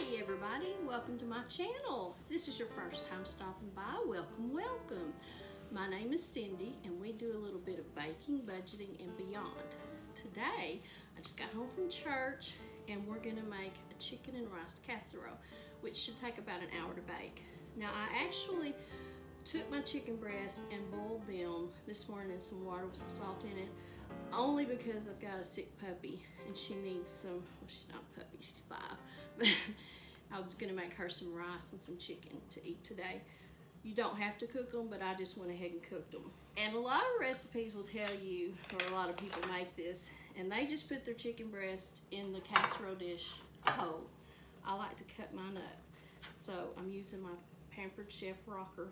Hey everybody, welcome to my channel. If this is your first time stopping by, welcome. My name is Cindy and we do a little bit of baking, budgeting, and beyond. Today, I just got home from church and we're gonna make a chicken and rice casserole, which should take about an hour to bake. Now I actually took my chicken breast and boiled them this morning in some water with some salt in it, only because I've got a sick puppy and she needs some, well, she's not a puppy, she's 5, but I was gonna make her some rice and some chicken to eat today. You don't have to cook them, but I just went ahead and cooked them. And a lot of recipes will tell you, or a lot of people make this, and they just put their chicken breast in the casserole dish whole. I like to cut mine up. So I'm using my Pampered Chef rocker.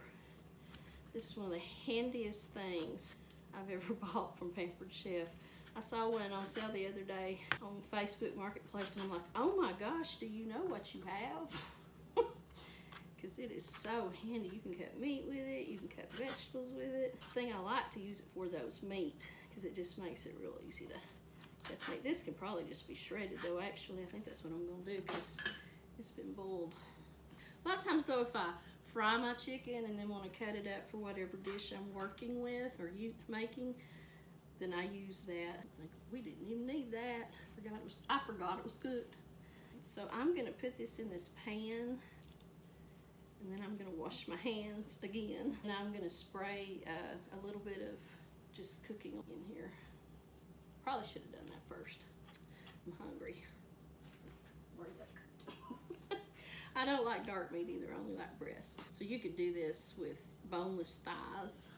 This is one of the handiest things I've ever bought from Pampered Chef. I saw one on sale the other day on Facebook Marketplace and I'm like, oh my gosh, do you know what you have? Because it is so handy. You can cut meat with it, you can cut vegetables with it. The thing I like to use it for though is meat, because it just makes it real easy to cut meat. This can probably just be shredded though, actually. I think that's what I'm gonna do because it's been boiled. A lot of times though, if I fry my chicken and then want to cut it up for whatever dish I'm working with or making, then I use that. I think we didn't even need that. I forgot it was cooked. So I'm gonna put this in this pan and then I'm gonna wash my hands again. And I'm gonna spray a little bit of just cooking in here. Probably should have done that first. I'm hungry. I don't like dark meat either, I only like breasts. So you could do this with boneless thighs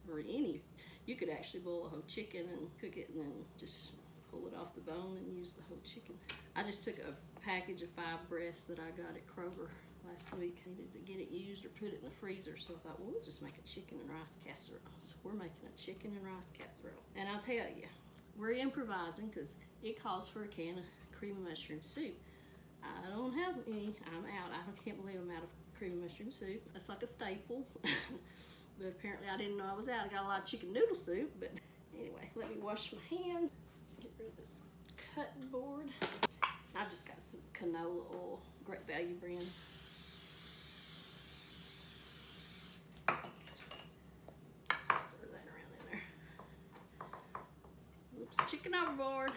or any. You could actually boil a whole chicken and cook it and then just pull it off the bone and use the whole chicken. I just took a package of 5 breasts that I got at Kroger last week. I needed to get it used or put it in the freezer, so I thought, well, we'll just make a chicken and rice casserole. So we're making a chicken and rice casserole. And I'll tell you, we're improvising because it calls for a can of cream of mushroom soup. I don't have any. I'm out. I can't believe I'm out of cream of mushroom soup. That's like a staple. But apparently I didn't know I was out. I got a lot of chicken noodle soup. But anyway, let me wash my hands. Get rid of this cutting board. I just got some canola oil, Great Value brand. Stir that around in there. Oops, chicken overboard.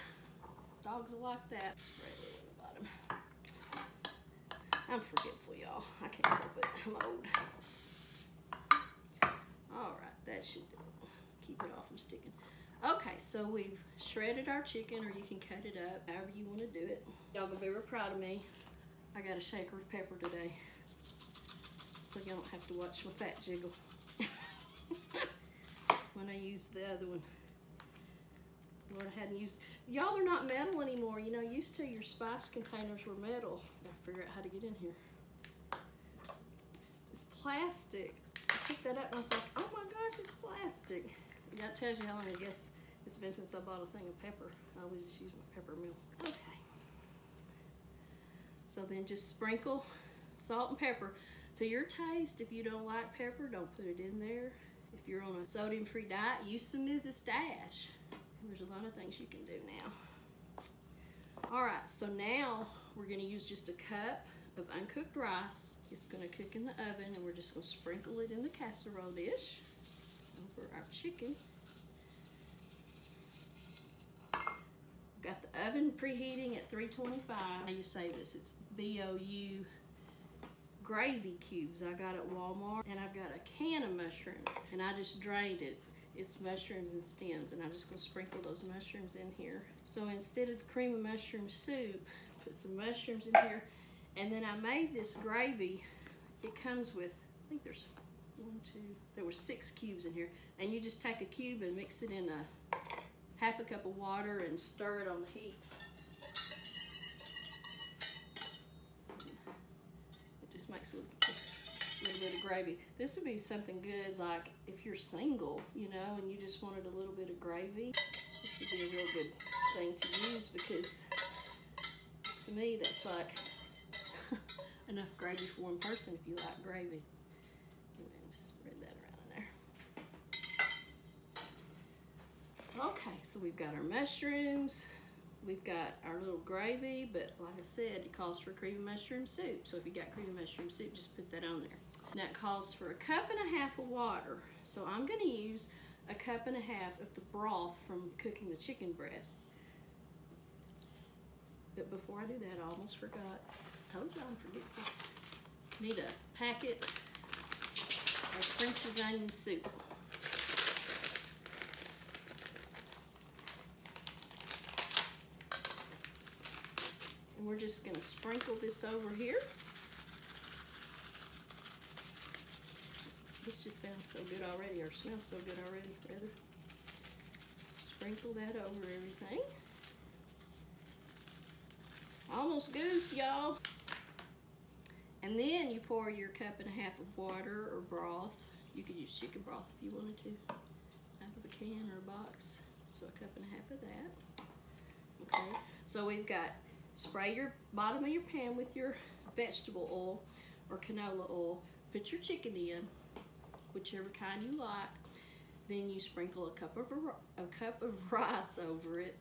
Dogs will like that. Right on the bottom. I'm forgetful, y'all. I can't help it. I'm old. All right, that should do it. Keep it off from sticking. Okay, so we've shredded our chicken, or you can cut it up, however you want to do it. Y'all gonna be real proud of me. I got a shaker of pepper today, so y'all don't have to watch my fat jiggle when I use the other one. Lord, I hadn't used. Y'all, they're not metal anymore. You know, used to your spice containers were metal. Gotta figure out how to get in here. It's plastic. I picked that up and I was like, oh my gosh, it's plastic. That tells you how long I guess it's been since I bought a thing of pepper. I always just use my pepper mill. Okay. So then just sprinkle salt and pepper to your taste. If you don't like pepper, don't put it in there. If you're on a sodium-free diet, use some Mrs. Dash. There's a lot of things you can do now. All right, so now we're gonna use just a cup of uncooked rice. It's gonna cook in the oven and we're just gonna sprinkle it in the casserole dish over our chicken. Got the oven preheating at 325. How you say this? It's BOU gravy cubes I got at Walmart, and I've got a can of mushrooms and I just drained it. It's mushrooms and stems, and I'm just gonna sprinkle those mushrooms in here. So instead of cream of mushroom soup, put some mushrooms in here, and then I made this gravy. It comes with, I think there's there were 6 cubes in here, and you just take a cube and mix it in a half a cup of water and stir it on the heat. It just makes a little bit of gravy. This would be something good, like if you're single, you know, and you just wanted a little bit of gravy. This would be a real good thing to use, because to me that's like enough gravy for one person if you like gravy. And just spread that around in there. Okay, so we've got our mushrooms, we've got our little gravy, but like I said, it calls for creamy mushroom soup. So if you got creamy mushroom soup, just put that on there. Now it calls for 1.5 cups of water. So I'm gonna use 1.5 cups of the broth from cooking the chicken breast. But before I do that, I almost forgot. Told you I'm forgetful. Need a packet of French's onion soup. And we're just gonna sprinkle this over here. This just sounds so good already, or smells so good already, rather. Sprinkle that over everything. Almost goofed, y'all. And then you pour your 1.5 cups of water or broth. You could use chicken broth if you wanted to, out of a can or a box. So 1.5 cups of that. Okay, so we've got, spray your bottom of your pan with your vegetable oil or canola oil. Put your chicken in, whichever kind you like. Then you sprinkle a cup of rice over it.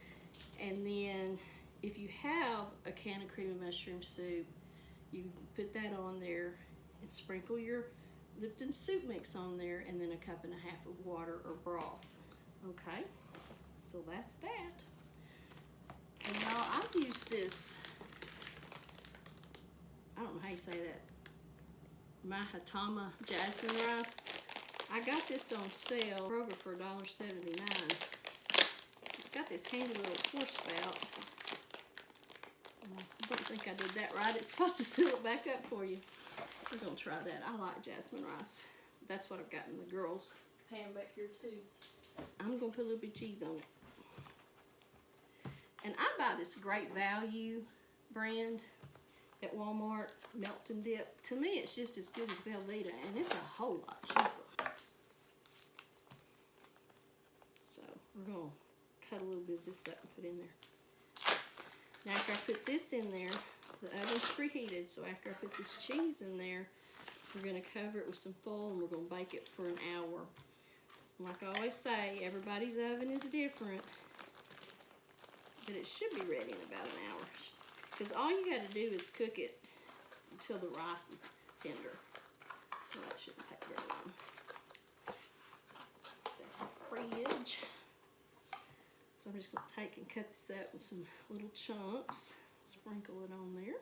And then if you have a can of creamy mushroom soup, you put that on there and sprinkle your Lipton soup mix on there, and then 1.5 cups of water or broth. Okay, so that's that. And now I've used this, I don't know how you say that, Mahatama jasmine rice. I got this on sale, Kroger, for $1.79. It's got this handy little pour spout. I don't think I did that right. It's supposed to seal it back up for you. We're gonna try that. I like jasmine rice. That's what I've got in the girls' pan back here too. I'm gonna put a little bit of cheese on it. And I buy this Great Value brand at Walmart, Melt and Dip. To me, it's just as good as Velveeta, and it's a whole lot cheaper. So we're gonna cut a little bit of this up and put in there. Now after I put this in there, the oven's preheated, so after I put this cheese in there, we're gonna cover it with some foil and we're gonna bake it for an hour. And like I always say, everybody's oven is different, but it should be ready in about an hour. Because all you gotta do is cook it until the rice is tender. So that shouldn't take very long. Fridge. So I'm just going to take and cut this up in some little chunks, sprinkle it on there.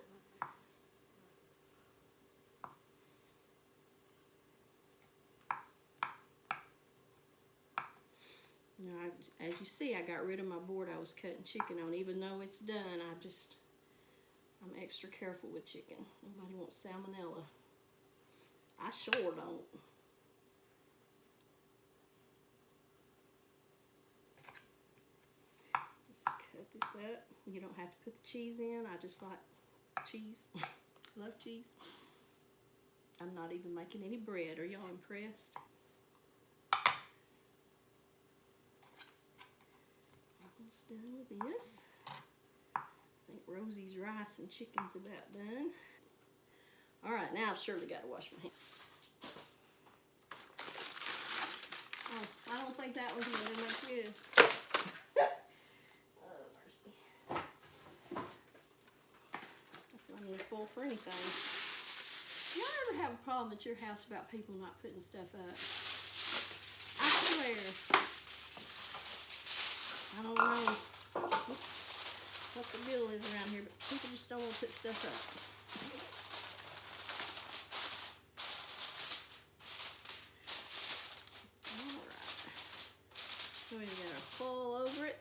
Now, as you see, I got rid of my board I was cutting chicken on. Even though it's done, I'm extra careful with chicken. Nobody wants salmonella. I sure don't. Cut this up. You don't have to put the cheese in. I just like cheese. Love cheese. I'm not even making any bread. Are y'all impressed? Almost done with this. I think Rosie's rice and chicken's about done. All right, now I've surely got to wash my hands. Oh, I don't think that one's going to make good. Full for anything. Y'all ever have a problem at your house about people not putting stuff up? I swear. I don't know what the deal is around here, but people just don't want to put stuff up. Alright. So we've got our foil over it.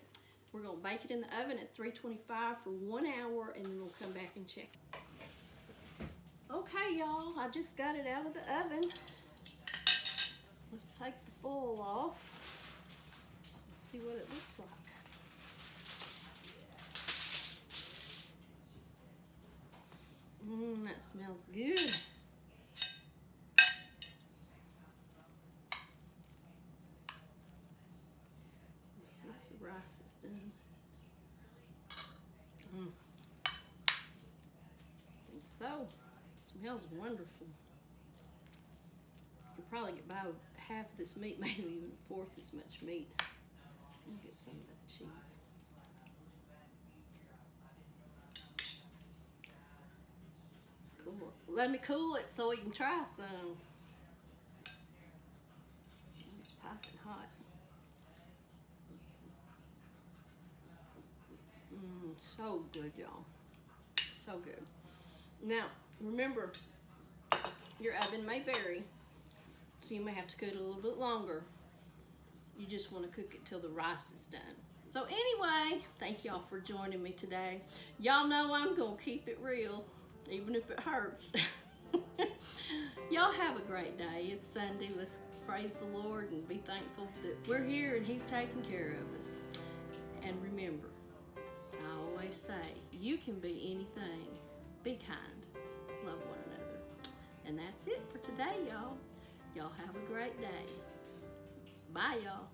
We're going to bake it in the oven at 325 for 1 hour, and then we'll come back and check. Okay, y'all, I just got it out of the oven. Let's take the foil off. Let's see what it looks like. That smells good. Let's see if the rice is done. I think so. Smells wonderful. You could probably get by with half of this meat, maybe even a fourth this much meat. Let me get some of that cheese. let me cool it so we can try some. It's piping hot. So good, y'all. So good. Now, remember, your oven may vary, so you may have to cook it a little bit longer. You just want to cook it till the rice is done. So anyway, thank y'all for joining me today. Y'all know I'm gonna keep it real, even if it hurts. Y'all have a great day. It's Sunday. Let's praise the Lord and be thankful that we're here and He's taking care of us. And remember, I always say, you can be anything. Be kind. Love one another. And that's it for today, y'all. Y'all have a great day. Bye, y'all.